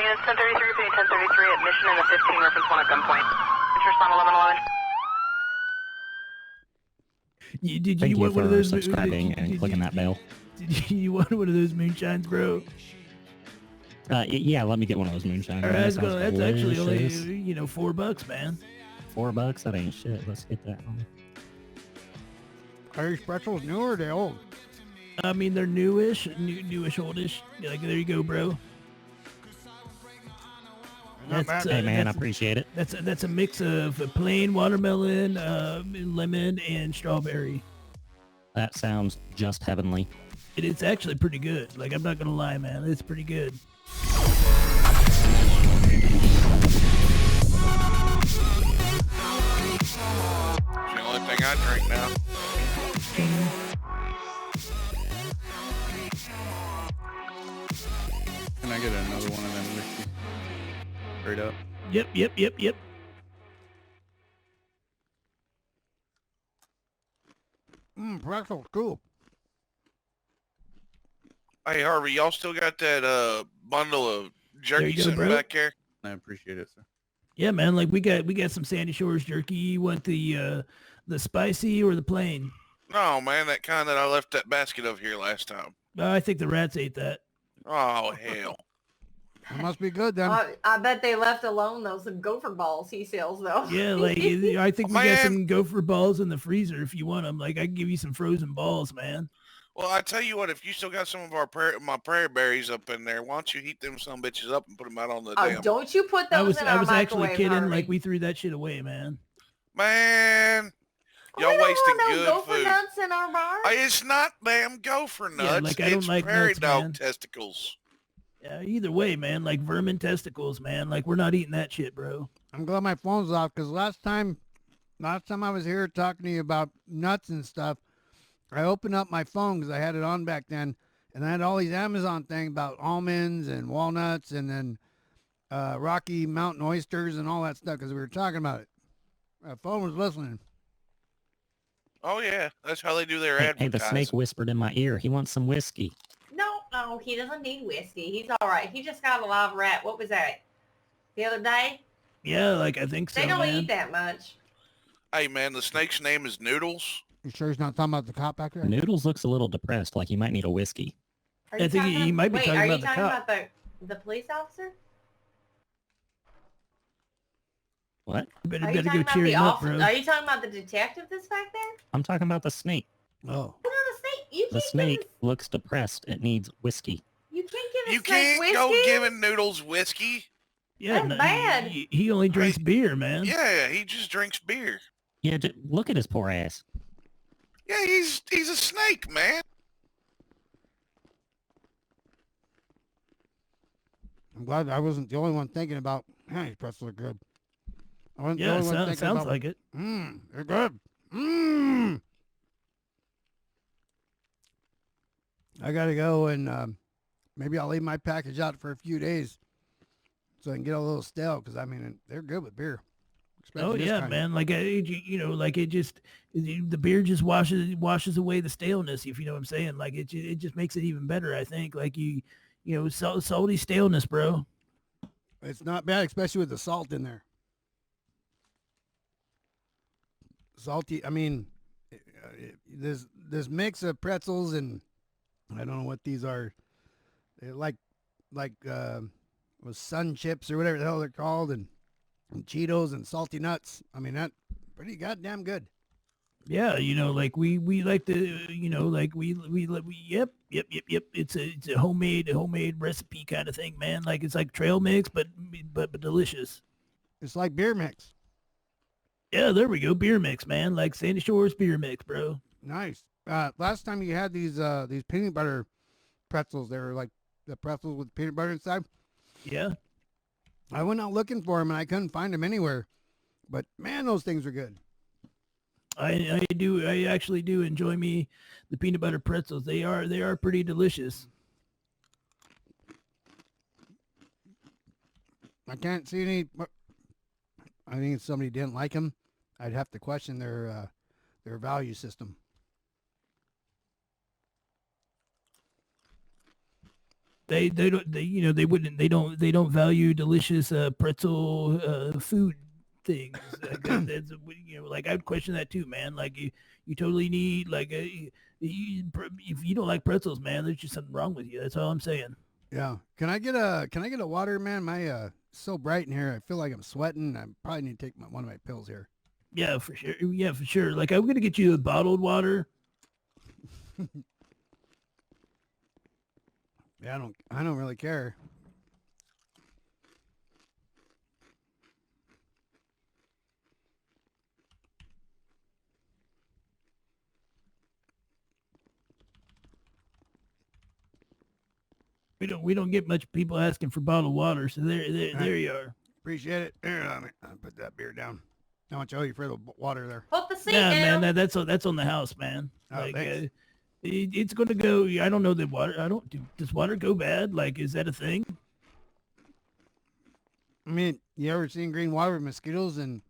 units 1033, repeating 1033, admission in the 15, reference 1 at gunpoint. Interest on 1111. Thank you want one of for those subscribing and clicking that bell. Did you want one of those moonshines, bro? Yeah, let me get one of those moonshine. All right, that's actually only delicious. $4, man. $4? That ain't shit. Let's get that one. Are these pretzels new or are they old? I mean, they're newish, oldish. Like, there you go, bro. Hey man, I appreciate it. That's a mix of a plain watermelon, lemon, and strawberry. That sounds just heavenly. It's actually pretty good. Like, I'm not gonna lie, man. It's pretty good. It's the only thing I drink now. Can I get another one of them whiskey? Straight up. Yep. Pretzels, cool. Hey Harvey, y'all still got that bundle of jerky go, sitting bro. back there? I appreciate it, sir. Yeah, man. Like, we got some Sandy Shores jerky. You want the spicy or the plain? No, man, that kind that I left that basket of here last time. I think the rats ate that. Oh hell. It must be good then. I bet they left alone those gopher balls he sells though. Yeah, like, I think we got Man. some gopher balls in the freezer if you want them. Like, I can give you some frozen balls, man. Well, I tell you what, if you still got some of my prairie berries up in there, why don't you heat them some bitches up and put them out on the damn... Don't you put those in I our was actually microwave, kidding. Harvey. Like, we threw that shit away, man. Man, y'all We don't wasting want no good gopher food. nuts in our bar. It's not damn gopher nuts. Yeah, like, I don't it's like prairie nuts, dog man. testicles. Yeah, either way, man. Like, vermin testicles, man. Like, we're not eating that shit, bro. I'm glad my phone's off because last time I was here talking to you about nuts and stuff, I opened up my phone because I had it on back then, and I had all these Amazon things about almonds and walnuts and then Rocky Mountain oysters and all that stuff because we were talking about it. My phone was listening. Oh yeah, that's how they do their Hey, advertising. the snake whispered in my ear. He wants some whiskey. No, he doesn't need whiskey. He's all right. He just got a live rat. What was that? The other day? Yeah, like, I think so, They don't man. eat that much. Hey man, the snake's name is Noodles. You sure he's not talking about the cop back there? Noodles looks a little depressed, like he might need a whiskey. Are I you think talking he might be wait, talking are about you the talking cop. about the police officer? What? You better Are you go talking about cheer the him up, officer? bro. Are you talking about the detective that's back there? I'm talking about the snake. Oh. No, the snake. You The can't snake give looks depressed. It needs whiskey. you can't give a You snake can't whiskey. go giving Noodles whiskey. Yeah, That's bad. He only drinks beer, man. Yeah, he just drinks beer. Yeah, look at his poor ass. Yeah, he's a snake, man. I'm glad I wasn't the only one thinking about, hey, these pretzels are good. I wasn't the Yeah, only one thinking sounds about, like it. they're good. I got to go and maybe I'll leave my package out for a few days so I can get a little stale because, I mean, they're good with beer. Oh Especially this yeah, kind. man. Like, like the beer just washes away the staleness. If you know what I'm saying, like it just makes it even better. I think, like salty staleness, bro. It's not bad, especially with the salt in there. Salty. I mean, this mix of pretzels and I don't know what these are. They're like with sun chips or whatever the hell they're called, and Cheetos and salty nuts. I mean, that's pretty goddamn good. Yeah, like we like to, like we yep. It's a homemade recipe kind of thing, man. Like, it's like trail mix, but delicious. It's like beer mix. Yeah, there we go. Beer mix, man. Like Sandy Shores beer mix, bro. Nice. Last time you had these peanut butter pretzels, they were like the pretzels with peanut butter inside. Yeah. I went out looking for them and I couldn't find them anywhere. But man, those things are good. I actually do enjoy me the peanut butter pretzels. They are pretty delicious. I can't see any. I think if somebody didn't like them, I'd have to question their value system. They don't they don't value delicious pretzel food things. That's like I'd question that too, man. Like you totally need like if you don't like pretzels, man, there's just something wrong with you. That's all I'm saying. Yeah. Can I get a water, man? My it's so bright in here. I feel like I'm sweating. I probably need to take one of my pills here. Yeah, for sure. Yeah, for sure. Like I'm gonna get you a bottled water. Yeah, I don't really care. We don't get much people asking for bottled water, so there you are. Appreciate it. Here, I'll put that beer down. How much I owe you for the water there? Put the seat Yeah, down. man, that's on the house, man. Oh, Like thanks. it's gonna go. I don't know that water. Does water go bad? Like, is that a thing? I mean, you ever seen green water with mosquitoes and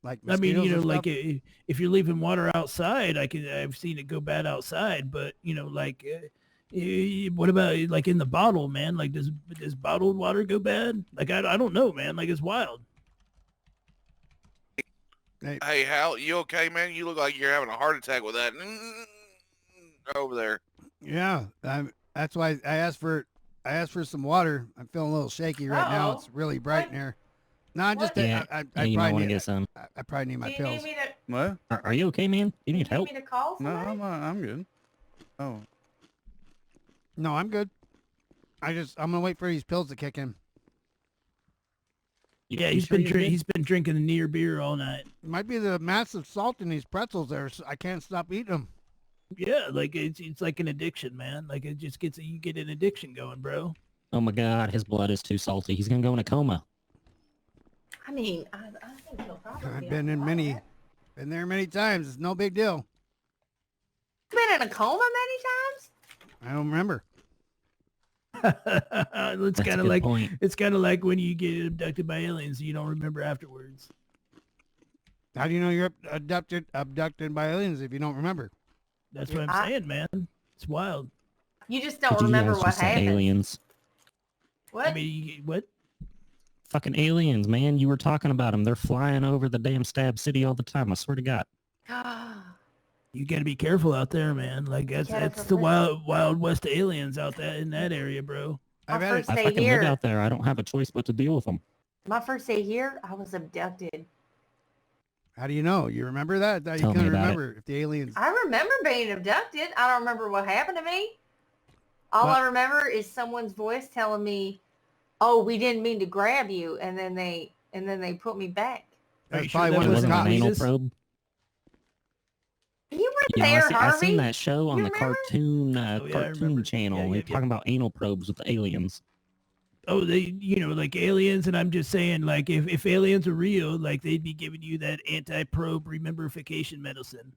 like I mean, mosquitoes and like stuff? if you're leaving water outside, I've seen it go bad outside. But like, what about like in the bottle, man? Like, does bottled water go bad? Like, I don't know, man. Like, it's wild. Hey, Hal, you okay, man? You look like you're having a heart attack with that over there. Yeah, that's why I asked for some water. I'm feeling a little shaky right now. Uh-oh. It's really bright in here. No, I'm just Yeah, I you might probably want to need get some. I probably need Do my you pills. need me to? What? Are you okay, man? You need Do you help? need me to call No, somebody? I'm good. Oh, No, I'm good. I'm gonna wait for these pills to kick in. Yeah, You he's sure been you're good? he's been drinking the near beer all night. It might be the massive salt in these pretzels there. So I can't stop eating them. Yeah, like it's like an addiction, man. Like it just you get an addiction going, bro. Oh my God, his blood is too salty. He's gonna go in a coma. I mean, I think he'll probably. I've be been in all many, right. been there many times. It's no big deal. Been in a coma many times. I don't remember. It's That's a kind of good like point. it's kind of like when you get abducted by aliens, you don't remember afterwards. How do you know you're abducted by aliens if you don't remember? That's what I'm I- saying, man. It's wild. You just don't Did you remember guys what just say happened. aliens? What? I mean, what? Fucking aliens, man. You were talking about them. They're flying over the damn Stab City all the time. I swear to God. You got to be careful out there, man. Like that's Careful, the listen. wild west aliens out there in that area, bro. I've My had first it. I day fucking here. live out there. I don't have a choice but to deal with them. My first day here, I was abducted. How do you know? You remember that? You Tell me couldn't about it. remember if the aliens. I remember being abducted. I don't remember what happened to me. All What? I remember is someone's voice telling me, "Oh, we didn't mean to grab you," and then they put me back. Are That's you sure probably that one It of the wasn't wasn't an cops. anal Jesus? probe. You were You know, there, I Harvey. seen that show on You the remember? cartoon Oh, yeah, I cartoon remember. channel. Yeah, They're yeah, talking about anal probes with the aliens. Oh, they, like aliens, and I'm just saying, like, if aliens are real, like, they'd be giving you that anti-probe rememberification medicine.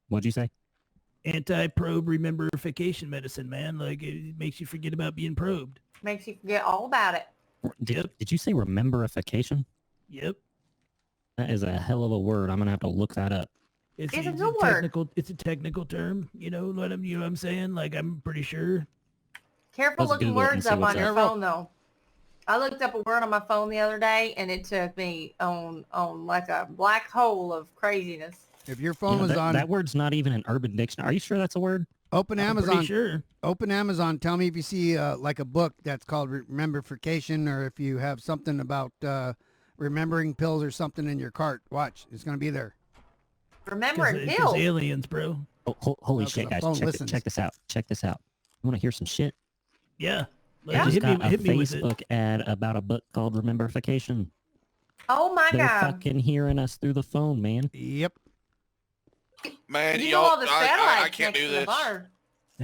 What'd you say? Anti-probe rememberification medicine, man. Like, it makes you forget about being probed. Makes you forget all about it. Did you say rememberification? Yep. That is a hell of a word. I'm gonna have to look that up. It's a good word. technical. It's a technical term. You know what I'm saying? Like, I'm pretty sure. Careful Let's looking Google it and words see up what's on your up. phone, though. I looked up a word on my phone the other day, and it took me on like a black hole of craziness. If your You phone know, was that, on that word's not even an urban dictionary. Are you sure that's a word? open I'm Amazon, pretty sure. open Amazon. Tell me if you see like a book that's called Rememberification, or if you have something about remembering pills or something in your cart. Watch, it's gonna be there. Remembering Because pills. aliens, bro. Oh, holy Okay, shit, the guys! phone Check listens. this out. Check this out. You want to hear some shit? Yeah. Yeah. I just Hit got me, a hit me with it. Facebook ad about a book called Rememberification. Oh my They're God! fucking hearing us through the phone, man. Yep. Man, You know y'all, all the satellites I can't next do to the this. bar.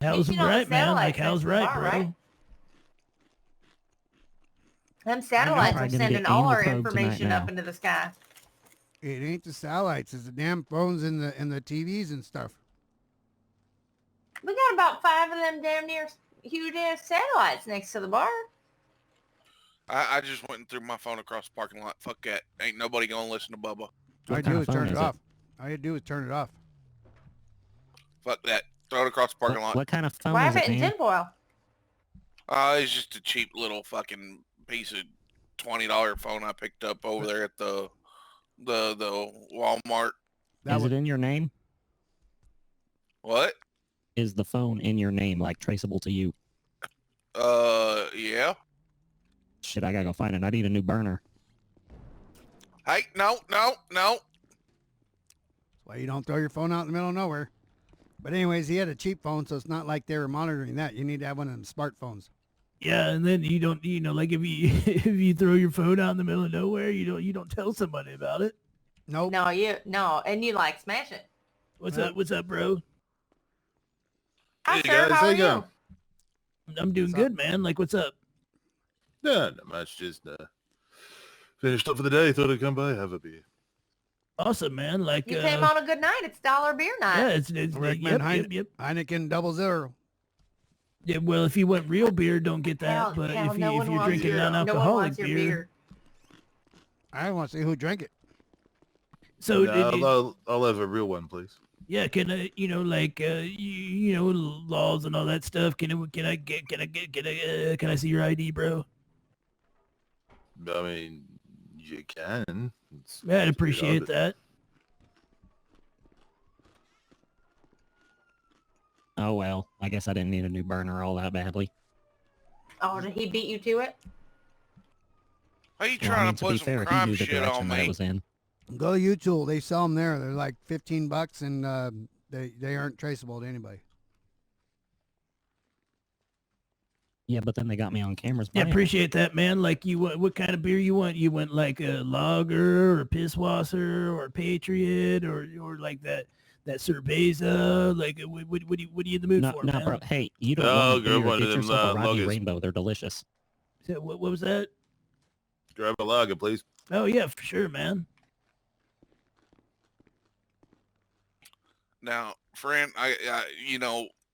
Hal's You know the right, man. Like, satellites Hal's next to the right, bar, bro. right? Them I'm satellites probably are gonna sending get all anal our probe tonight information up now. into the sky. It ain't the satellites. It's the damn phones and the TVs and stuff. We got about 5 of them damn near huge ass satellites next to the bar. I just went and threw my phone across the parking lot. Fuck that. Ain't nobody gonna listen to Bubba. All I kind do of is phone turn is it it? off. All you do is turn it off. Fuck that. Throw it across the parking lot. What kind of phone Wrap is it it, in man? tinfoil. It's just a cheap little fucking piece of $20 phone I picked up over there at the Walmart. Is it in your name? What? Is the phone in your name, like traceable to you? Yeah. Shit, I gotta go find it. I need a new burner. Hey, no. Why you don't throw your phone out in the middle of nowhere. But anyways, he had a cheap phone, so it's not like they were monitoring that. You need to have one of them smartphones. Yeah, and then you don't, like if you if you throw your phone out in the middle of nowhere, you don't tell somebody about it. Nope. No, and you like smash it. What's up, bro? Hi, Hey, sir. guys, How how are you going? you? I'm doing good, man. Like, what's up? Yeah, not much. Just finished up for the day. Thought I'd come by, have a beer. Awesome, man. Like, You came on a good night. It's dollar beer night. yeah, it's I recommend yep. Heineken 00. Yeah, well, if you want real beer, don't get that. Hell, But hell, if no you one if you're wants drinking your- no one non-alcoholic wants your beer, I want to see who drank it. so I'll have a real one, please. yeah, can I, like, laws and all that stuff? Can I see your ID, bro? I mean, you can. Yeah, I'd appreciate that. Oh well, I guess I didn't need a new burner all that badly. Oh, did he beat you to it? How you Well, I trying mean, to to be put some fair, he crime knew the shit on direction that it me? was in. Go to YouTube. They sell them there. They're like $15, and they aren't traceable to anybody. Yeah, but then they got me on cameras. Yeah, buying it. appreciate that, man. Like, you want, what kind of beer you want? You want like a lager or pisswasser or Patriot or like that cerveza? Like, what are you in the mood No, for, no, man? bro. Hey, you don't Oh, want a grab beer. one Get of them, yourself a Rocky lagers. Rainbow. They're delicious. So, what was that? Grab a lager, please. Oh yeah, for sure, man. Now, friend,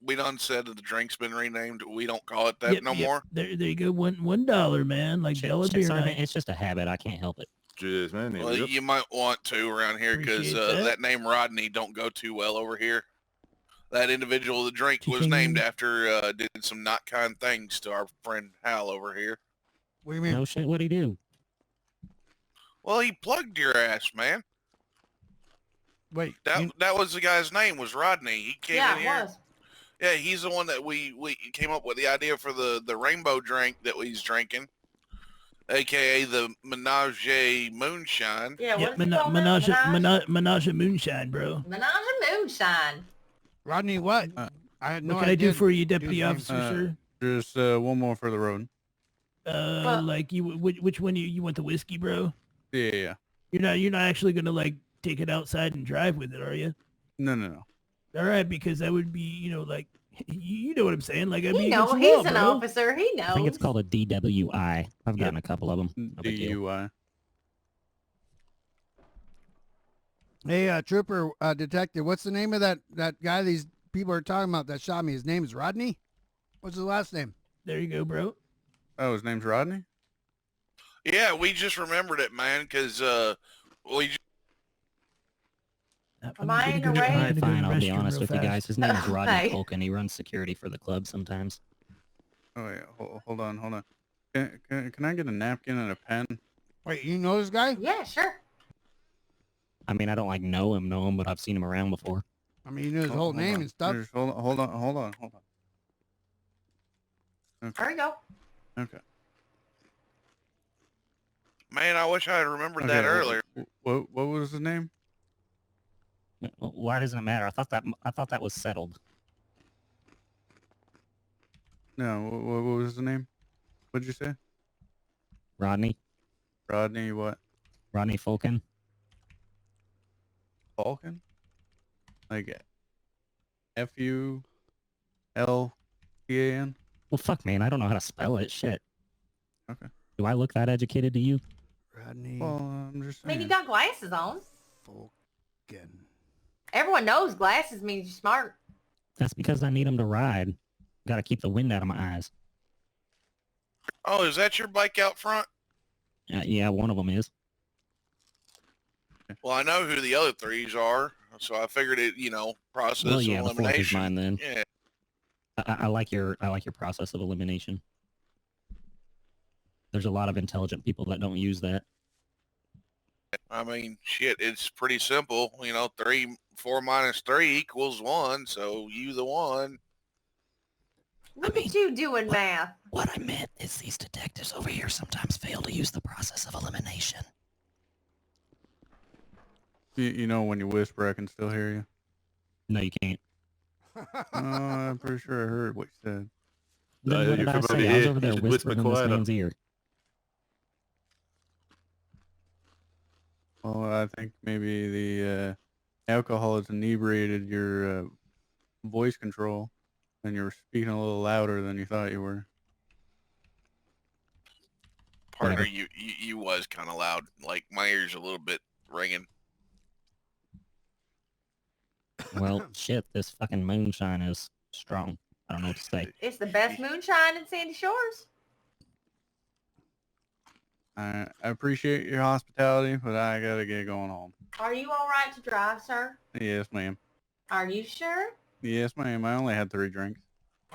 we done said that the drink's been renamed. We don't call it that Yep, no yep. more. There you go. $1, man. Like Shit, dollar shit, beer sorry, man, night. it's just a habit. I can't help it. Cheers, man. Here Well, we go. you might want to around here because Appreciate that. that name Rodney don't go too well over here. That individual, the drink was Cha-ching. named after, did some not kind things to our friend Hal over here. What do you mean? No shit. What'd he do? Well, he plugged your ass, man. Wait. That was the guy's name, was Rodney. He came Yeah, in it here. was. Yeah, he's the one that we came up with the idea for the rainbow drink that he's drinking, aka the Menage Moonshine. Yeah, Yeah, what is it called now? Menage a moonshine, bro. Menage a Moonshine. Rodney, what? I had no What can I do idea. for you, Dude's Deputy name. Officer, Just one more for the road. sir? Well- Like which one you want the whiskey, bro? Yeah. You're not actually gonna like take it outside and drive with it, are you? No. All right, because that would be, like, you know what I'm saying? Like, I He mean, knows. it's He's law, an bro. officer. He knows. I think it's called a DWI. I've gotten a couple of them. No big deal. DUI. Hey, Trooper, Detective, what's the name of that guy these people are talking about that shot me? His name is Rodney? What's his last name? There you go, bro. Oh, his name's Rodney? Yeah, we just remembered it, man, because we Am I in the gonna go- right? I'm Fine, gonna go to fine. the I'll be restroom honest real with you fast. guys. His name is Rodney Hey. Polk, and he runs security for the club sometimes. Oh, yeah. Hold on. Can I get a napkin and a pen? Wait, you know this guy? Yeah, sure. I mean, I don't like know him, but I've seen him around before. I mean, you knew his Hold- whole hold name on. and stuff. Just hold on. There you go. Okay. man, I wish I had remembered Okay, that earlier. What was his name? Why doesn't it matter? I thought that was settled. No, what was his name? What'd you say? Rodney Rodney what? Fulkin. Falcon? Like Fulcan? Well, fuck, man. I don't know how to spell it. Shit. Okay. Do I look that educated to you? Rodney Well, I'm just I mean, saying. you got glasses on. Fulkin. Everyone knows glasses means you're smart. That's because I need him to ride. Got to keep the wind out of my eyes. Oh, is that your bike out front? Yeah, one of them is. Well, I know who the other threes are. So I figured it, process Well, yeah, of the fourth is elimination. mine then. Yeah. I like your process of elimination. There's a lot of intelligent people that don't use that. I mean, shit, it's pretty simple. 4 minus 3 equals 1. So you the one. Look at you doing math. What I meant is these detectives over here sometimes fail to use the process of elimination. You know, when you whisper, I can still hear you. No, you can't. I'm pretty sure I heard what you said. Then what you're did I from over say? I here. was over there You should whisper whispering in this quieter. man's ear. Well, I think maybe the alcohol has inebriated your voice control, and you're speaking a little louder than you thought you were. Partner, Whatever. you was kind of loud. Like my ears a little bit ringing. Well, shit, this fucking moonshine is strong. I don't know what to say. It's the best moonshine in Sandy Shores. I appreciate your hospitality, but I gotta get going home. Are you all right to drive, sir? Yes, ma'am. Are you sure? Yes, ma'am. I only had 3 drinks.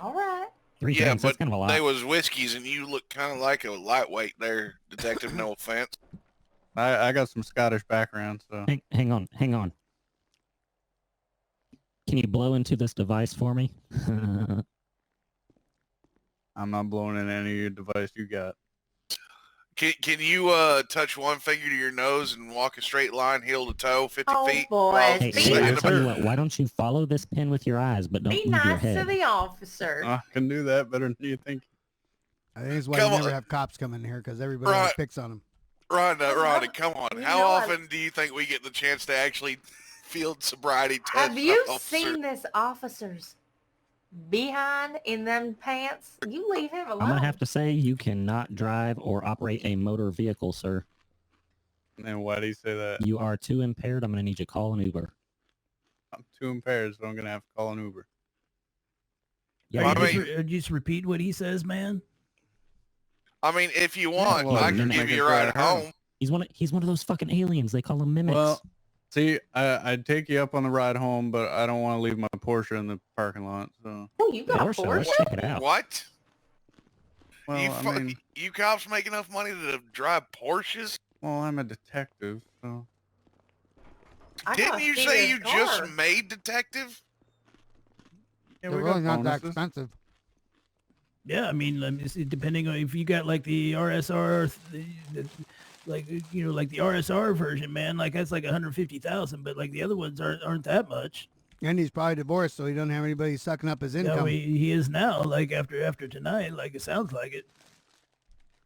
All right. 3 Yeah, drinks, that's but kind of a lot. they was whiskeys, and you look kind of like a lightweight there, Detective. No offense. I got some Scottish background, so Hang on. Can you blow into this device for me? I'm not blowing in any device you got. Can you touch one finger to your nose and walk a straight line, heel to toe, 50 Oh, feet? boy. while Hey, Be sitting hey, in I'll the tell you back? what, why don't you follow this pin with your eyes, but don't Be move your nice head? to the officer. I can do that better than you think. I think it's why Come you never on. have cops come in here because everybody always Right. picks on them. Rhonda, come on. You How know often do you think we get the chance to actually field sobriety tests? Have you officer? seen this officer's behind in them pants? You leave him alone. I'm going to have to say you cannot drive or operate a motor vehicle, sir. And why do you say that? You are too impaired. I'm going to need you to call an Uber. I'm too impaired, so I'm gonna have to call an Uber. Yeah, Well, you I do. mean- Just repeat what he says, man. I mean, if you want, well, I can mimic give it you a ride for her. home. He's one of those fucking aliens. They call them mimics. Well, see, I'd take you up on the ride home, but I don't want to leave my Porsche in the parking lot. So, Oh, you got a Porsche, let's Porsche? check it out. What? well, I mean, You cops make enough money to drive Porsches? well, I'm a detective, so I Didn't gotta you see say this you car. just made detective? yeah, They're we really got not that bonuses. expensive. Yeah, I mean, let me see, depending on if you got like the RSR, like the RSR version, man, like that's like 150,000, but like the other ones aren't that much. And he's probably divorced, so he doesn't have anybody sucking up his Yeah, income. he is now. Like after tonight, like it sounds like it.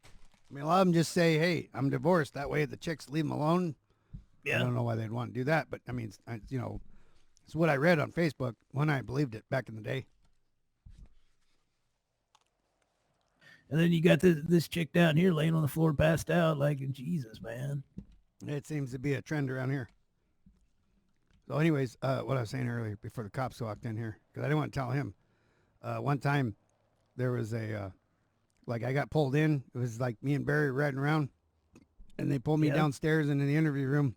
I mean, a lot of them just say, "Hey, I'm divorced." That way, the chicks leave him alone. I Yeah. don't know why they'd want to do that, but I mean, it's what I read on Facebook when I believed it back in the day. And then you got this chick down here laying on the floor, passed out. Like Jesus, man. It seems to be a trend around here. So, anyways, what I was saying earlier before the cops walked in here, because I didn't want to tell him. One time, there was I got pulled in. It was like me and Barry riding around, and they pulled me Yeah. downstairs into the interview room,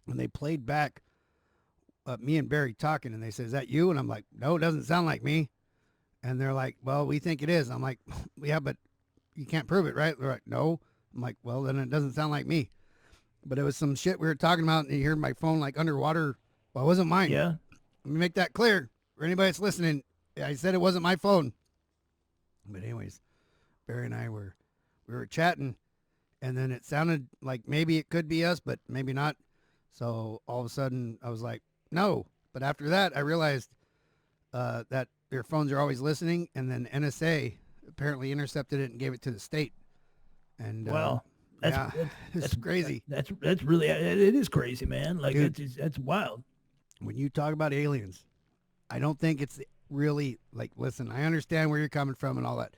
and they played back me and Barry talking, and they said, "Is that you?" And I'm like, "No, it doesn't sound like me." And they're like, "Well, we think it is." I'm like, "Yeah, but you can't prove it, right?" They're like, "No." I'm like, "Well, then it doesn't sound like me." But it was some shit we were talking about, and you hear my phone like underwater. Well, it wasn't mine. Yeah. Let me make that clear for anybody that's listening. I said it wasn't my phone. But anyways, Barry and I we were chatting, and then it sounded like maybe it could be us, but maybe not. So all of a sudden, I was like, "No." But after that, I realized that their phones are always listening, and then NSA apparently intercepted it and gave it to the state. And Well, that's yeah, it's crazy. That's really it is crazy, man. Like Dude. that's wild. When you talk about aliens, I don't think it's really like, listen, I understand where you're coming from and all that.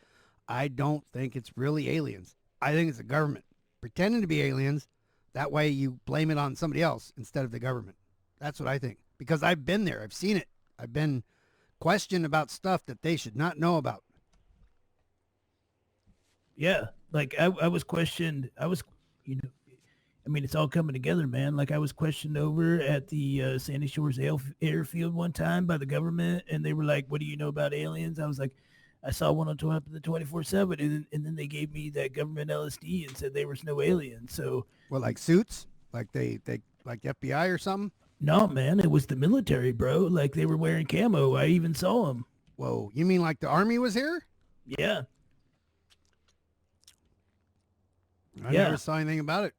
I don't think it's really aliens. I think it's the government pretending to be aliens. That way you blame it on somebody else instead of the government. That's what I think. Because I've been there. I've seen it. I've been questioned about stuff that they should not know about. Yeah. Like I was questioned. I mean, it's all coming together, man. Like I was questioned over at the Sandy Shores airfield one time by the government, and they were like, "What do you know about aliens?" I was like, "I saw one on the 24/7," and then they gave me that government LSD and said there was no aliens. So, Well, like suits, like they like FBI or something. no, man, it was the military, bro. Like they were wearing camo. I even saw them. Whoa, you mean like the army was here? Yeah. I Yeah. never saw anything about it.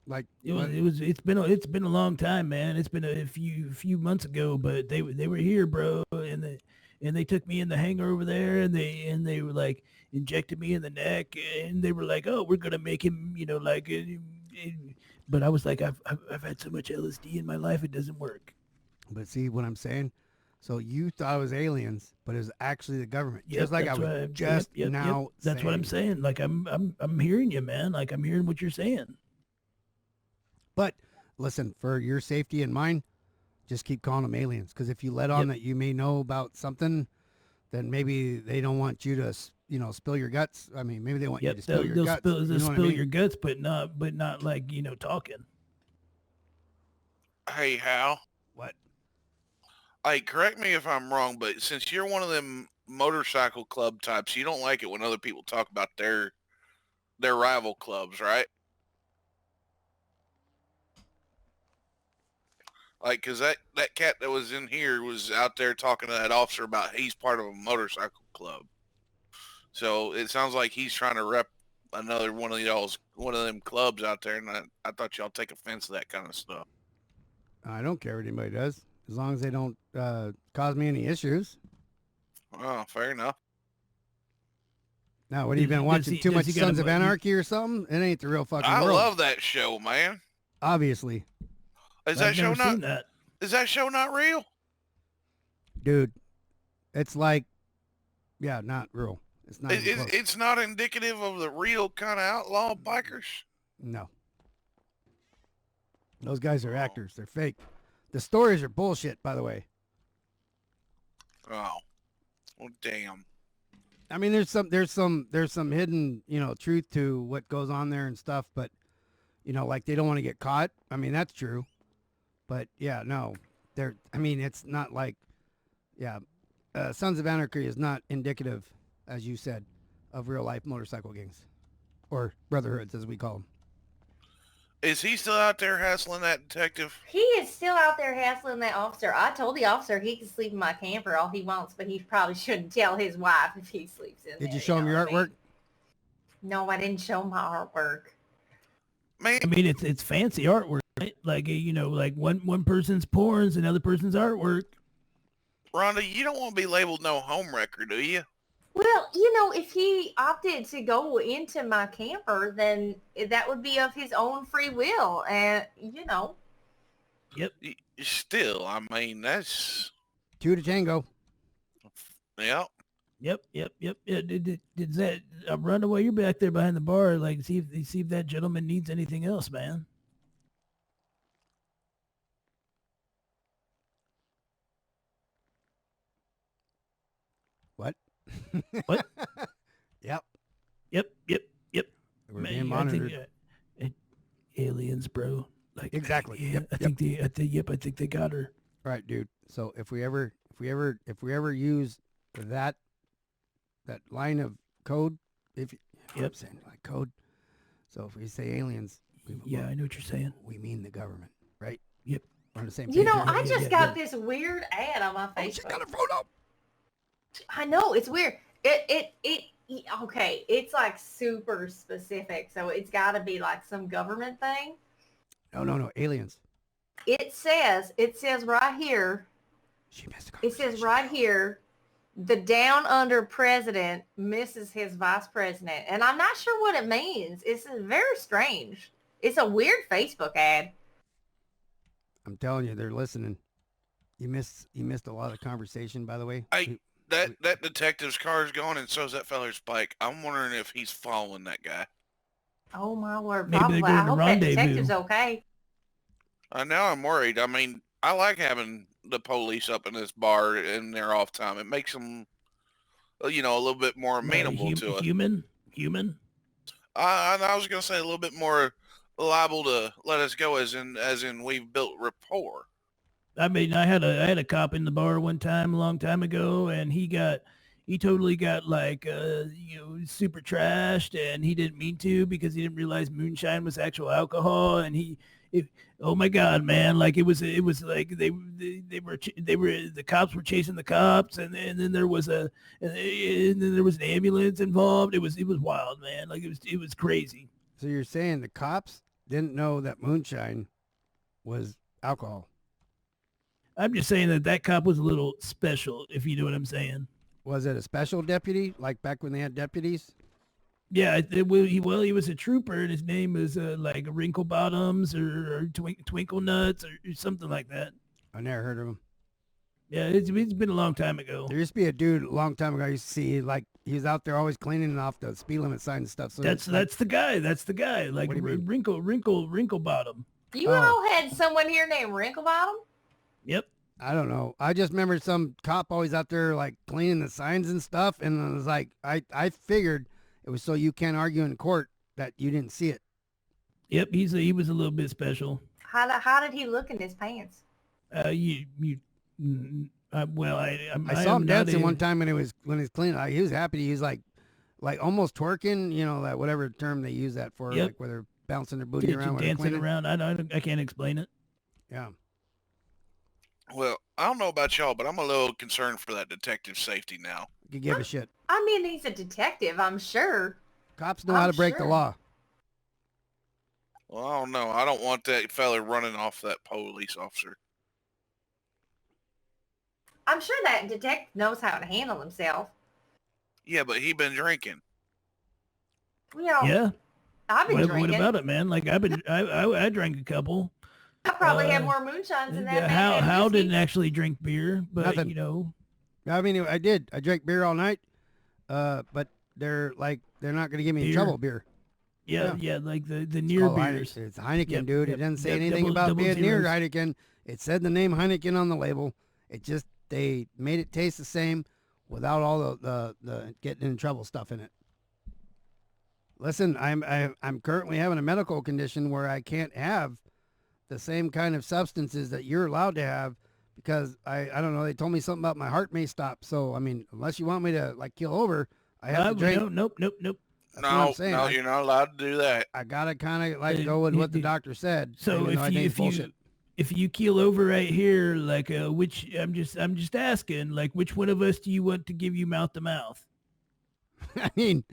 Like It's been a long time, man. It's been a few months ago, but they were here, bro, and they took me in the hangar over there, and they were like injected me in the neck, and they were like, "Oh, we're gonna make him, like." But I was like, I've had so much LSD in my life, it doesn't work. But see what I'm saying? So you thought it was aliens, but it was actually the government. Yep, Just like I that's was what now That's what I'm saying. Like I'm hearing you, man. Like I'm hearing what you're saying. But listen, for your safety and mine, just keep calling them aliens. Because if you let on Yep. that you may know about something, then maybe they don't want you to, spill your guts. I mean, maybe they want you to spill your they'll guts. spill, You they'll know what I spill mean? your guts, but not like talking. Hey, Hal. What? Like, correct me if I'm wrong, but since you're one of them motorcycle club types, you don't like it when other people talk about their rival clubs, right? Like, because that cat that was in here was out there talking to that officer about he's part of a motorcycle club. So it sounds like he's trying to rep another one of them clubs out there, and I thought y'all take offense to that kind of stuff. I don't care what anybody does, as long as they don't cause me any issues. Oh, fair enough. Now, what have you been watching? Too much Sons of Anarchy or something? It ain't the real fucking I world. love that show, man. Obviously. Is I've that never show seen not? that. Is that show not real? Dude, it's like, yeah, not real. It's not even close. It's not indicative of the real kind of outlaw bikers. No. Those guys are actors. They're fake. The stories are bullshit, by the way. Oh, well, damn. I mean, there's some hidden, truth to what goes on there and stuff, but like they don't want to get caught. I mean, that's true. But yeah, no. It's not like, Sons of Anarchy is not indicative, as you said, of real life motorcycle gangs or brotherhoods, as we call them. Is he still out there hassling that detective? He is still out there hassling that officer. I told the officer he can sleep in my camper all he wants, but he probably shouldn't tell his wife if he sleeps in there. Did you show him your artwork? No, I didn't show my artwork. Man, I mean, it's fancy artwork, right? Like like one person's porns, another person's artwork. Rhonda, you don't want to be labeled no homewrecker, do you? Well, if he opted to go into my camper, then that would be of his own free will. And, Yep. Still, I mean, that's... Two to tango. Yeah. Yep. Yeah, did that run away? You're back there behind the bar. Like, see if that gentleman needs anything else, man. What? What? Yep. Yep. We're Man, being I monitored. think, aliens, bro. Like Exactly. Yeah, Yep, I think they got her. Right, dude. So if we ever use that line of code, if you know what I'm saying, like code. So if we say aliens, I know what you're saying. we mean the government, right? Yep. We're on the same page. I just got this weird ad on my Facebook. She got a photo. I know, it's weird. Okay, it's like super specific, so it's got to be like some government thing. No, aliens. It says right here. She missed It says right here, the down under president misses his vice president, and I'm not sure what it means. It's very strange. It's a weird Facebook ad. I'm telling you, they're listening. You missed a lot of conversation, by the way. Hey, that detective's car is gone, and so's that feller's bike. I'm wondering if he's following that guy. Oh my word! Maybe they're Probably. going I to hope that rendezvous. detective's okay. Now I'm worried. I mean, I like having the police up in this bar in their off time. It makes them, a little bit more amenable to us. Human. I was going to say a little bit more liable to let us go as in we've built rapport. I mean, I had a cop in the bar one time a long time ago, and he totally got like super trashed, and he didn't mean to because he didn't realize moonshine was actual alcohol, and oh my God, man, like it was like the cops were chasing the cops, and then there was an ambulance involved. It was wild, man. Like it was crazy. So you're saying the cops didn't know that moonshine was alcohol? I'm just saying that cop was a little special, if you know what I'm saying. Was it a special deputy, like back when they had deputies? Yeah, he was a trooper, and his name was like Wrinkle Bottoms or Twinkle Nuts or something like that. I never heard of him. Yeah, it's been a long time ago. There used to be a dude a long time ago I used to see, like, he was out there always cleaning off the speed limit sign and stuff. So that's the guy. That's the guy. Like Wrinkle Bottom. You all had someone here named Wrinkle Bottom? Yep. I don't know. I just remember some cop always out there like cleaning the signs and stuff, and it was like I figured it was so you can't argue in court that you didn't see it. Yep, he was a little bit special. How did he look in his pants? I saw him dancing one time when he was cleaning. He was happy. He was like almost twerking. You know, that whatever term they use that for, Yep. like where they're bouncing their booty around, dancing around. I can't explain it. Yeah. Well, I don't know about y'all, but I'm a little concerned for that detective's safety now. You give a shit. I mean, he's a detective, I'm sure. Cops know how to break the sure. law. Well, I don't know. I don't want that fella running off that police officer. I'm sure that detective knows how to handle himself. Yeah, but he been drinking. You know, Yeah. I've been drinking. What about it, man? Like I drank a couple. I probably had more moonshines than that. man. Hal didn't actually drink beer, but Nothing. you know. I mean, I did. I drank beer all night, but they're not going to give me in Beer. trouble. Beer. Yeah, like the near beers. It's Heineken, Yep, dude. yep, It doesn't say yep, anything double about being near zeros. Heineken. It said the name Heineken on the label. It just they made it taste the same without all the getting in trouble stuff in it. Listen, I'm currently having a medical condition where I can't have the same kind of substances that you're allowed to have because I don't know. They told me something about my heart may stop. So I mean, unless you want me to like keel over, I have to drink. Nope. That's what I'm saying. No, you're not allowed to do that. I gotta kind of like go with what the doctor said. So if you keel over right here, like which I'm just asking, like which one of us do you want to give you mouth to mouth? I mean,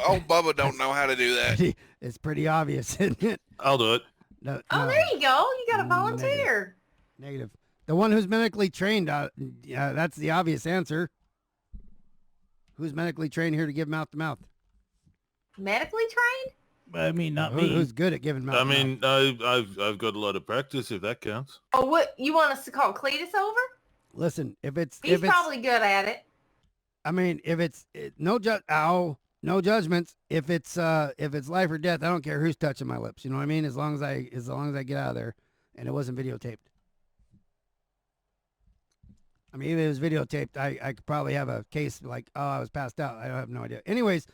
Oh, Bubba don't know how to do that. it's pretty obvious, isn't it? I'll do it. No, Oh, no, there you go. You got to volunteer. negative. The one who's medically trained, that's the obvious answer. Who's medically trained here to give mouth to mouth? Medically trained? I mean, not me. Who's good at giving mouth I to mouth? mean, I've got a lot of practice, if that counts. Oh, what you want us to call Cletus over? Listen, He's probably good at it. I mean, no judgments. If it's life or death, I don't care who's touching my lips. You know what I mean? As long as I get out of there, and it wasn't videotaped. I mean, if it was videotaped, I could probably have a case like, oh, I was passed out. I have no idea. Anyways,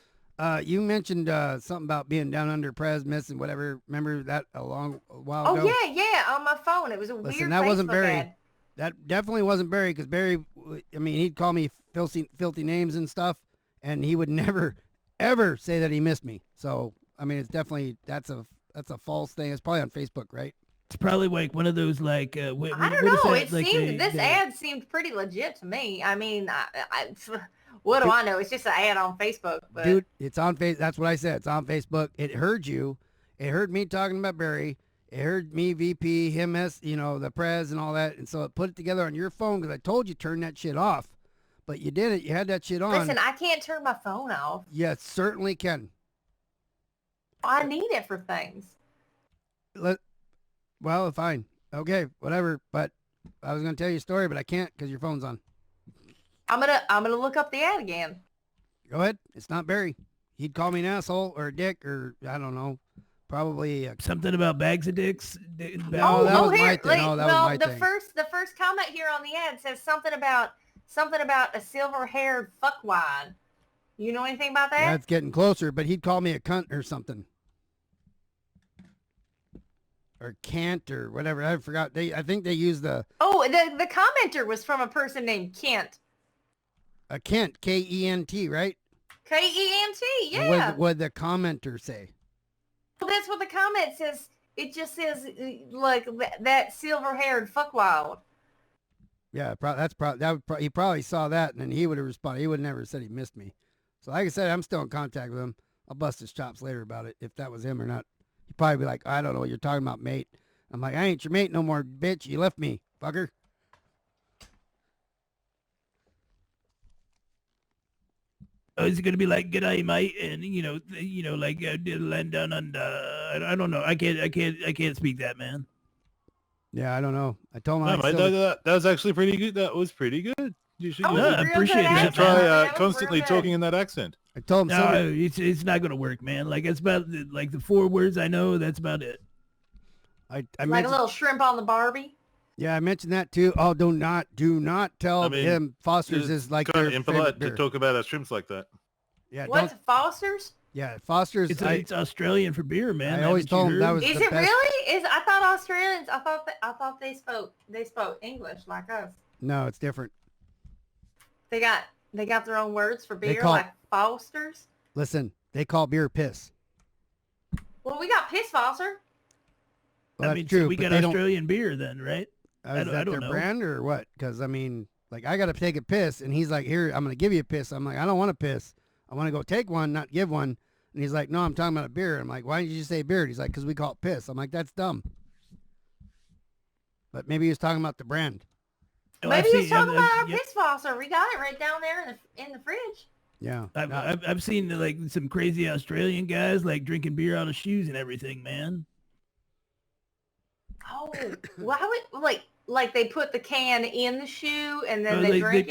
you mentioned something about being down under Prez, Miss, and whatever. Remember that a while ago? Oh yeah, on my phone. It was a Listen, weird that wasn't Facebook Barry. ad. That definitely wasn't Barry, because Barry, I mean, he'd call me filthy names and stuff, and he would never, ever say that he missed me. So, I mean, it's definitely, that's a false thing. It's probably on Facebook, right? It's probably like one of those like. I don't know. It seemed this ad seemed pretty legit to me. I mean, what do I know? It's just an ad on Facebook. But Dude, it's on Facebook. That's what I said. It's on Facebook. It heard you. It heard me talking about Barry. It heard me, VP, him, the Prez and all that. And so it put it together on your phone because I told you turn that shit off. But you didn't. You had that shit on. listen, I can't turn my phone off. You certainly can. I need it for things. Well, fine. Okay, whatever. But I was going to tell you a story, but I can't because your phone's on. I'm gonna look up the ad again. Go ahead. It's not Barry. He'd call me an asshole or a dick or I don't know. Probably something about bags of dicks. that was my thing. No, that was my the thing. first comment here on the ad says something about a silver-haired fuckwad. You know anything about that? That's getting closer, but he'd call me a cunt or something. or Kent or whatever. I forgot. I think they used the Oh, the commenter was from a person named Kent. Kent, K-E-N-T, right? K-E-N-T, And yeah. What the commenter say? Well, that's what the comment says. It just says, like, that silver-haired fuckwild. Yeah, he probably saw that, and then he would have responded. He would have never said he missed me. So like I said, I'm still in contact with him. I'll bust his chops later about it, if that was him or not. He'd probably be like, I don't know what you're talking about, mate. I'm like, I ain't your mate no more, bitch. You left me, fucker. Is it gonna be like "G'day, mate," and like did land down under? I don't know. I can't speak that, man. Yeah, I don't know. I told him No, I mate, that was actually pretty good. That was pretty good. You should, Oh, you Yeah, it's I a real appreciate good that, should man. accent. try That was constantly real good. talking in that accent. I told him No, Silver. it's not gonna work, man. Like it's about like the 4 words I know. That's about it. I Like a mentioned, little shrimp on the Barbie. yeah, I mentioned that too. Oh, do not tell I mean, him Foster's is like kind their of favorite impolite beer. to talk about our shrimps like that. Yeah, What's don't. Foster's? Yeah, Foster's. It's Australian for beer, man. I always Haven't you told him that heard? was Is the it best. really? I thought Australians. I thought they spoke English like us. No, it's different. They got their own words for beer, call- like Foster's. Listen, they call beer piss. Well, we got Piss Foster. Well, I that's mean, true. so we but got they don't. Australian beer then, right? I Is don't- that I don't their know. brand or what? Because I mean, like I got to take a piss, and he's like, "Here, I'm gonna give you a piss." I'm like, "I don't want a piss. I want to go take one, not give one." And he's like, "No, I'm talking about a beer." I'm like, "Why did you say beer?" And he's like, "Because we call it piss." I'm like, "That's dumb." But maybe he was talking about the brand. Oh, Maybe I've he's seen- talking I've- about our yeah. Piss Foster. We got it right down there in the fridge. Yeah. I've seen like some crazy Australian guys like drinking beer out of shoes and everything, man. Oh, why would like they put the can in the shoe and then Uh, they like, drink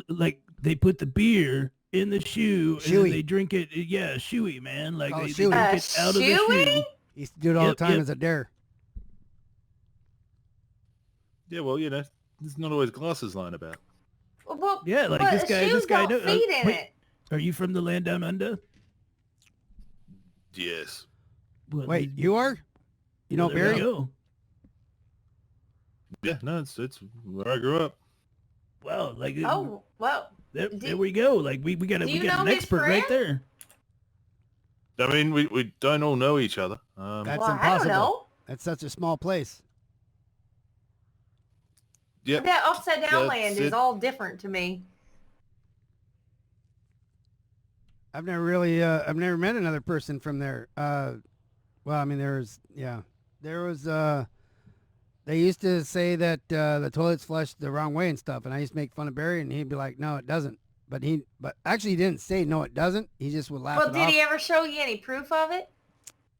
it? They put the beer in the shoe and Shoey. then they drink it. Yeah, shoey, man. Like Oh, they shoey. drink it out of the Shoey? shoe. He used to do it all Yep, the time yep. as a dare. Yeah, well, there's not always glasses lying about. Well, Yeah, like but this guy. shoes This guy. don't feed in wait, it. Are you from the land down under? Yes. Well, Wait, you are? You know well, there we Barry? go. Yeah, no, it's where I grew up. Wow, like Oh, well, there we go. Like we got do we you got know an his expert right friend? there. I mean, we don't all know each other. That's well, I impossible. don't know. That's such a small place. Yep. That upside down That's land it. is all different to me. I've never met another person from there. Well, I mean, there was, they used to say that the toilets flushed the wrong way and stuff, and I used to make fun of Barry, and he'd be like, no, it doesn't. But actually he didn't say no, it doesn't. He just would laugh Well, it did off. he ever show you any proof of it?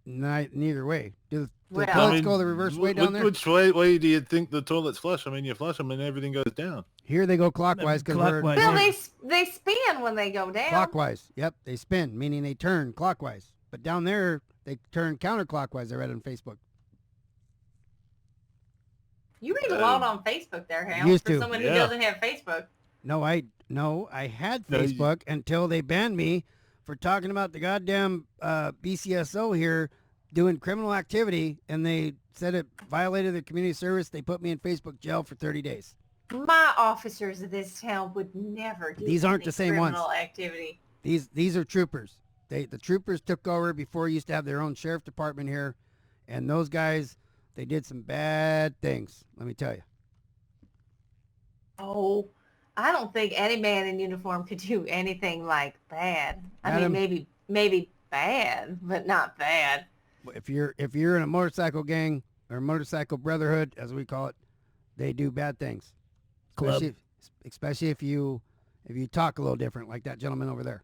Neither way. Do the Well- toilets go the reverse way down there? Which way do you think the toilets flush? I mean, you flush them and everything goes down. Here they go clockwise because we're Clockwise. Well, Yeah. they spin when they go down. clockwise. Yep, they spin, meaning they turn clockwise. But down there, they turn counterclockwise. I read on Facebook. You read a lot on Facebook there, Hal, Used for to. someone who Yeah. doesn't have Facebook. No, I had No, you- Facebook until they banned me for talking about the goddamn BCSO here doing criminal activity, and they said it violated the community service. They put me in Facebook jail for 30 days. My officers of this town would never do These aren't any the same ones. criminal activity. These are troopers. The troopers took over before you used to have their own sheriff department here, and those guys, they did some bad things. Let me tell you. Oh, I don't think any man in uniform could do anything like bad. I Adam- mean, maybe bad, but not bad. If you're in a motorcycle gang or motorcycle brotherhood, as we call it, they do bad things. Club. Especially if you talk a little different, like that gentleman over there.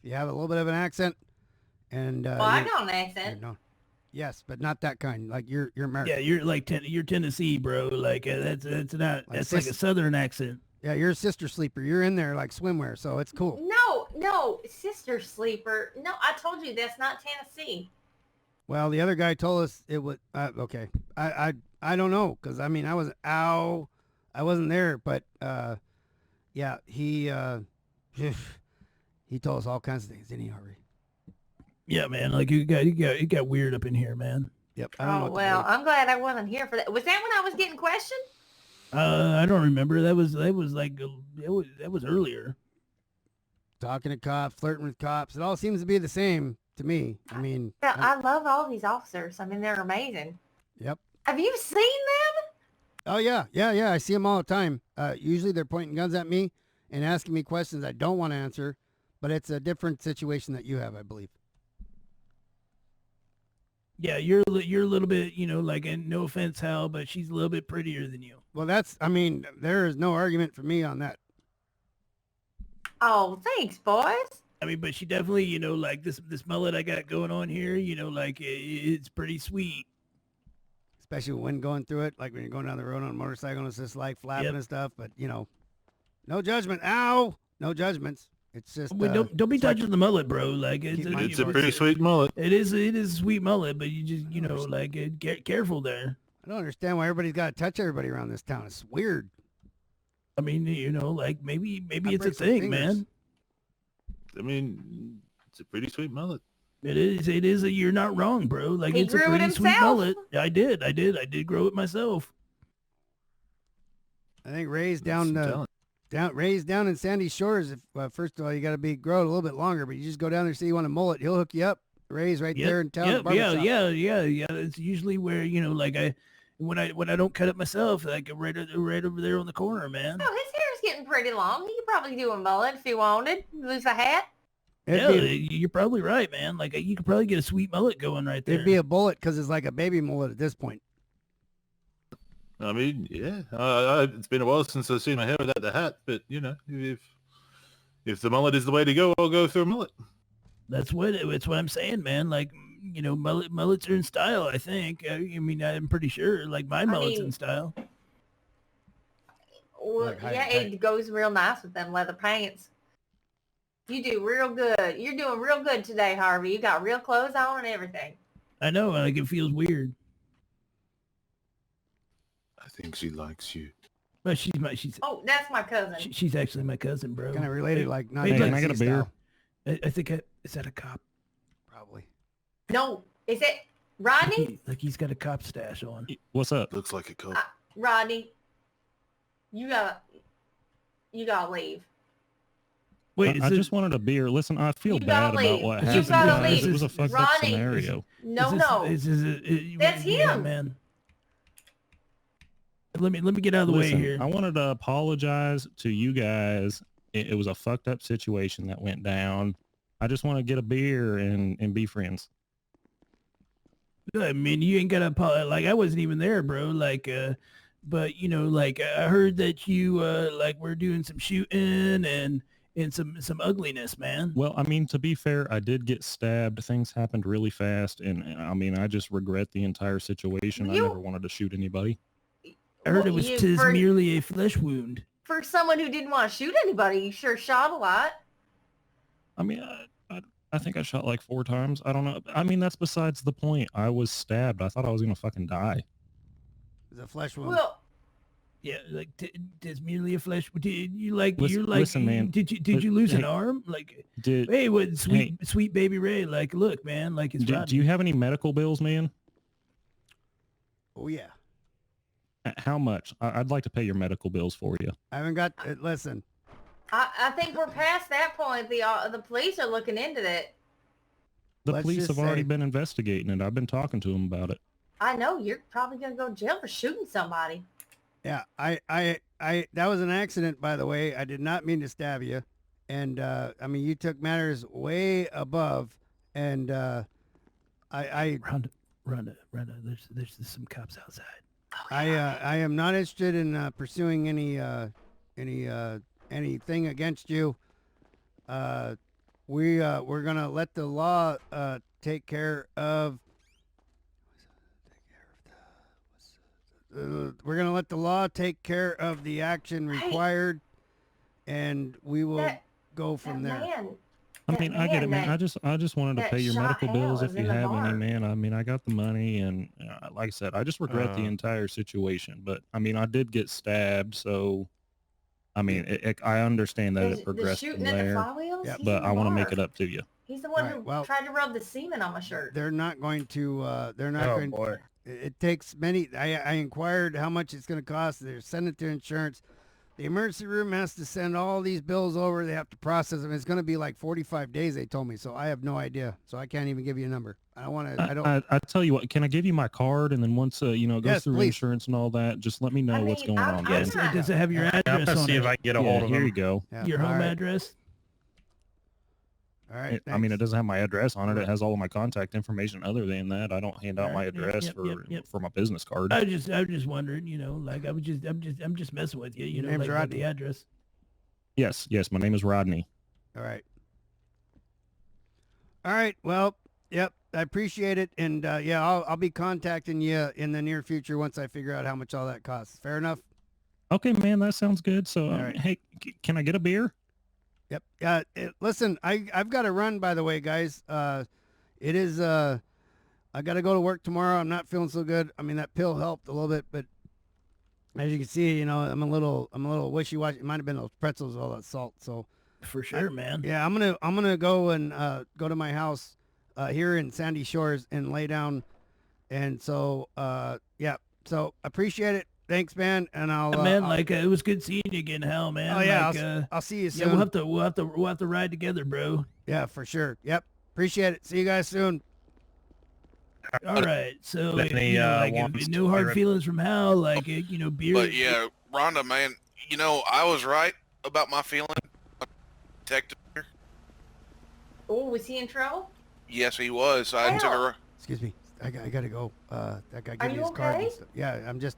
If you have a little bit of an accent, and Well, I you're- got an accent. no, yes, but not that kind. Like you're American. Yeah, you're like you're Tennessee, bro. Like that's not Like that's like a sis- southern accent. Yeah, you're a sister sleeper. You're in there like swimwear, so it's cool. No, sister sleeper. No, I told you that's not Tennessee. Well, the other guy told us it was okay. I don't know because I mean I wasn't there, but yeah, he he told us all kinds of things, didn't he, Harvey? Yeah, man. Like you got weird up in here, man. Yep. I don't know Oh what to well, believe. I'm glad I wasn't here for that. Was that when I was getting questioned? I don't remember. That was like that was earlier. Talking to cops, flirting with cops. It all seems to be the same to me. I mean, Yeah, I love all these officers. I mean, they're amazing. yep. Have you seen them? Oh yeah, yeah. I see them all the time. Usually they're pointing guns at me and asking me questions I don't want to answer, but it's a different situation that you have, I believe. Yeah, you're a little bit, like, and no offense, Hal, but she's a little bit prettier than you. Well, I mean, there is no argument for me on that. Oh, thanks, boys. I mean, but she definitely, like this mullet I got going on here, like it's pretty sweet. Especially when going through it, like when you're going down the road on a motorcycle and it's just like flapping and stuff. But no judgment. Ow, no judgments. It's just Don't be touching the mullet, bro. Like It's a pretty sweet mullet. It is a sweet mullet, but you just like get careful there. I don't understand why everybody's got to touch everybody around this town. It's weird. I mean, like maybe it's a break some thing, fingers. man. I mean, it's a pretty sweet mullet. It is. You're not wrong, bro. Like He it's a grew it pretty sweet himself. mullet. I did grow it myself. I think Ray's That's some down talent. Ray's down in Sandy Shores. If first of all, you got to be grow it a little bit longer, but you just go down there, say you want a mullet, he'll hook you up. Ray's right there in town. Yeah. It's usually where like when I don't cut it myself, like right over there on the corner, man. Oh, his hair's getting pretty long. He could probably do a mullet if he wanted. Lose a hat. You're probably right, man. Like you could probably get a sweet mullet going right there. It'd be a bullet because it's like a baby mullet at this point. I mean, yeah. It's been a while since I've seen my hair without the hat, but if the mullet is the way to go, I'll go through a mullet. That's what I'm saying, man. Like mullets are in style. I think. I mean, I'm pretty sure. Like my mullet's in style. Well, Like, yeah, it goes real nice with them leather pants. You do real good. You're doing real good today, Harvey. You got real clothes on and everything. I know. Like it feels weird. I think she likes you. But she's Oh, that's my cousin. she's actually my cousin, bro. Kind of related, like not. Hey, can I get a beer? I think is that a cop? Probably. No, is it Rodney? Like he's got a cop stash on. What's up? Looks like a coat. Rodney, you gotta leave. Wait, I just wanted a beer. Listen, I feel You bad gotta about leave. what You happened. gotta guys. leave. It was a fucked up Ronnie. scenario. No. That's him. man. Let me get out of the Listen, way here. I wanted to apologize to you guys. It was a fucked up situation that went down. I just want to get a beer and be friends. I mean, you ain't gotta apologize. Like I wasn't even there, bro. Like, but like I heard that you like we're doing some shooting and some ugliness, man. Well, I mean, to be fair, I did get stabbed. Things happened really fast, and I mean, I just regret the entire situation. I never wanted to shoot anybody. I heard it was tis for merely a flesh wound. someone who didn't want to shoot anybody. You sure shot a lot. I mean, I think I shot like 4 times. I don't know. I mean, that's besides the point. I was stabbed. I thought I was gonna fucking die. It's a flesh wound. Well, Yeah, like tis merely a flesh. Did you like? Listen- you're like, listen, man. Did you lose an Hey, arm? Like, Did hey, what sweet baby Ray? Like, look, man. Like, it's do you have any medical bills, man? Oh yeah. How much? I'd like to pay your medical bills for you. I haven't got. Listen. I think we're past that point. The police are looking into it. The Let's police just have already say- been investigating it. I've been talking to them about it. I know you're probably gonna go to jail for shooting somebody. Yeah. I. That was an accident, by the way. I did not mean to stab you, and I mean you took matters way above, and I. Rhonda, there's some cops outside. I am not interested in pursuing anything against you. We're gonna let the law take care of. We're gonna let the law take care of the action required, and we will go from there. Man, I mean, I get it, man. I just wanted to that pay your shot medical bills Hal if is you in the have any, bar. man. I mean, I got the money, and like I said, I just regret the entire situation. But I mean, I did get stabbed, so I mean, I understand that The it progressed from shooting at the there, flywheels? Yep. He's but in the I want to make bar. it up to you. He's the one Alright, who well- tried to rub the semen on my shirt. They're not going to. They're not Oh going. boy. It takes many. I inquired how much it's going to cost. They're sending it to insurance. The emergency room has to send all these bills over. They have to process them. It's going to be like 45 days. They told me, so I have no idea. So I can't even give you a number. I don't want to. I don't. I tell you what. Can I give you my card, and then once it goes Yes, through please. insurance and all that, just let me know I what's mean, going I'm- on. I'm man. Yes, not- does it have your I'm address gonna on see it? if I can get a Yeah, hold of here him. you go. Yeah, Your all home right, address? All right. I mean, it thanks. doesn't have my address on it. It has all of my contact information. Other than that, I don't hand out my Alright, yep, address yep. for my business card. I'm just wondering, like I'm just messing with you, Name's like about Rodney. the address. Yes, my name is Rodney. All right. All right. Well, yep. I appreciate it, and yeah, I'll be contacting you in the near future once I figure out how much all that costs. Fair enough. Okay, man, that sounds good. So, All right. hey, can I get a beer? Yep. Listen, I've got to run, by the way, guys. It is. I got to go to work tomorrow. I'm not feeling so good. I mean, that pill helped a little bit, but as you can see, I'm a little wishy-washy. It might have been those pretzels with all that salt. So For sure, man. yeah, I'm gonna go and go to my house here in Sandy Shores and lay down. And so yeah. So appreciate it. Thanks, man. And I'll It was good seeing you again, Hal, man. Oh yeah, Like, I'll see you yeah, soon. we'll have to ride together, bro. Yeah, for sure. Yep. Appreciate it. See you guys soon. All right. So If any, wants if to no hard clear it- feelings from Hal, beer. But yeah, Rhonda, man, I was right about my feeling. Detective. Oh, was he in trouble? Yes, he was. I took her. Excuse me. I gotta go. That guy Are gave me you his card and okay? stuff. Yeah, I'm just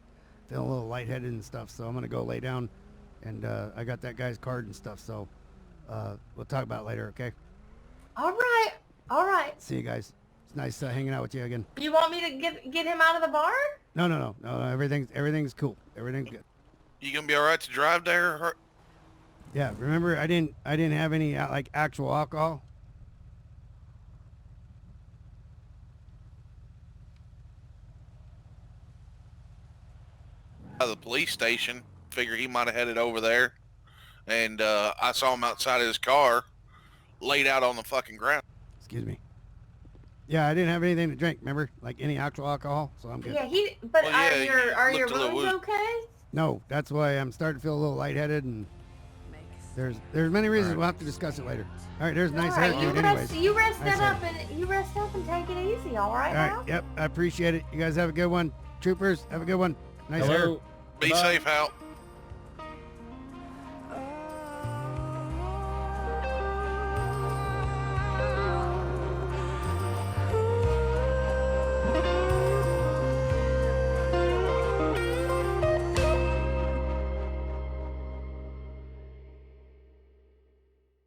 feeling a little lightheaded and stuff, so I'm gonna go lay down. And I got that guy's card and stuff, so we'll talk about it later, okay? All right. All right. See you guys. It's nice to hanging out with you again. You want me to get him out of the bar? No. Everything's cool. Everything's good. You gonna be all right to drive there? Yeah. Remember, I didn't have any like actual alcohol. Out of the police station. Figure he might have headed over there, and I saw him outside his car, laid out on the fucking ground. Excuse me. Yeah, I didn't have anything to drink. Remember, like any actual alcohol, so I'm good. Yeah, Well, are yeah, your looked a little wounds wound. okay? No, that's why I'm starting to feel a little lightheaded, and there's many reasons. We'll have to discuss it later. All right, there's a nice All right, hairdo, you anyways. rest Nice that up and take it easy. All right, All now. right, yep, I appreciate it. You guys have a good one. Troopers, have a good one. Nice hair. Hello. Be Bye. safe, Hal.